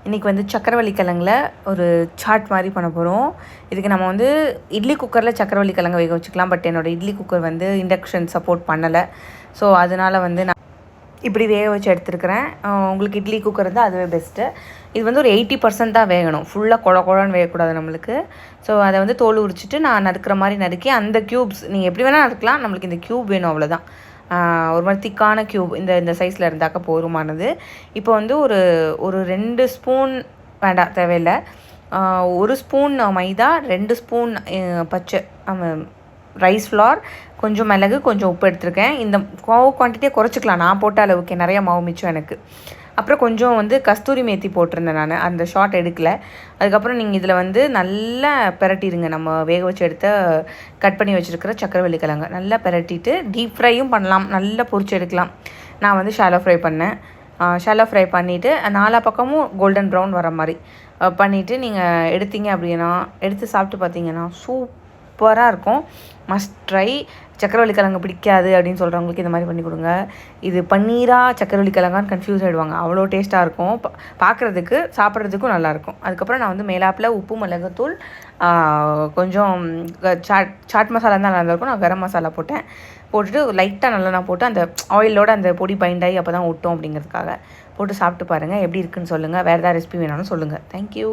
இன்றைக்கி வந்து சக்கரவள்ளி கிழங்குல ஒரு சாட் மாதிரி பண்ண போகிறோம். இதுக்கு நம்ம வந்து இட்லி குக்கரில் சக்கரவள்ளி கிழங்கு வேக வச்சுக்கலாம். பட் என்னோடய இட்லி குக்கர் வந்து இண்டக்ஷன் சப்போர்ட் பண்ணலை. ஸோ அதனால் வந்து நான் இப்படி வேக வச்சு எடுத்துருக்கிறேன். உங்களுக்கு இட்லி குக்கர் இருந்தால் அதுவே பெஸ்ட்டு. இது வந்து ஒரு 80% தான் வேகணும். ஃபுல்லாக குழன்னு வேகக்கூடாது நம்மளுக்கு. ஸோ அதை வந்து தோல் உரிச்சிட்டு நான் நறுக்கிற மாதிரி நறுக்கி அந்த க்யூப்ஸ் நீங்கள் எப்படி வேணால் நறுக்கலாம். நம்மளுக்கு இந்த க்யூப் வேணும், அவ்வளோதான். ஒரு மாதிரி திக்கான க்யூப் இந்த சைஸில் இருந்தாக்க போதுமானது. இப்போ வந்து ஒரு 2 ஸ்பூன் வேண்டாம், தேவையில்லை. 1 ஸ்பூன் மைதா, 2 ஸ்பூன் பச்சை ரைஸ் ஃப்ளார், கொஞ்சம் மிளகு, கொஞ்சம் உப்பு எடுத்திருக்கேன். இந்த மாவு குவான்டிட்டியை குறைச்சிக்கலாம், நான் போட்ட அளவுக்கு நிறையா மாவு மிச்சம் எனக்கு. அப்புறம் கொஞ்சம் வந்து கஸ்தூரி மேத்தி போட்டிருந்தேன் நான், அந்த ஷார்ட் எடுக்கலை. அதுக்கப்புறம் நீங்கள் இதில் வந்து நல்லா பிரட்டிடுங்க. நம்ம வேக வச்சு எடுத்த கட் பண்ணி வச்சுருக்கிற சக்கரவள்ளி கிழங்கு நல்லா பிரட்டிட்டு டீப் ஃப்ரையும் பண்ணலாம், நல்லா பொரிச்சு எடுக்கலாம். நான் வந்து ஷாலோ ஃப்ரை பண்ணேன். ஷாலோ ஃப்ரை பண்ணிவிட்டு 4 பக்கமும் கோல்டன் ப்ரௌன் வர மாதிரி பண்ணிவிட்டு நீங்கள் எடுத்தீங்க அப்படின்னா, எடுத்து சாப்பிட்டு பார்த்தீங்கன்னா சூப்பராக இருக்கும். Must try. சக்கரவள்ளி கிழங்கு பிடிக்காது அப்படின்னு சொல்கிறவங்களுக்கு இந்த மாதிரி பண்ணி கொடுங்க. இது பன்னீராக சக்கரவள்ளி கிழங்கான்னு கன்ஃபியூஸ் ஆகிடுவாங்க. அவ்வளோ டேஸ்ட்டாக இருக்கும், பார்க்குறதுக்கு சாப்பிட்றதுக்கும் நல்லாயிருக்கும். அதுக்கப்புறம் நான் வந்து மேலாப்பில் உப்பு, மிளகுத்தூள், கொஞ்சம் சாட் மசாலா தான் நல்லாயிருக்கும். நான் கரம் மசாலா போட்டுட்டு லைட்டாக நல்லா நான் போட்டு அந்த ஆயிலோட அந்த பொடி பைண்டாகி அப்போ தான் ஒட்டும் அப்படிங்கிறதுக்காக போட்டு சாப்பிட்டு பாருங்கள். எப்படி இருக்குன்னு சொல்லுங்கள். வேறு ஏதாவது ரெசிபி வேணாலும் சொல்லுங்கள். தேங்க்யூ.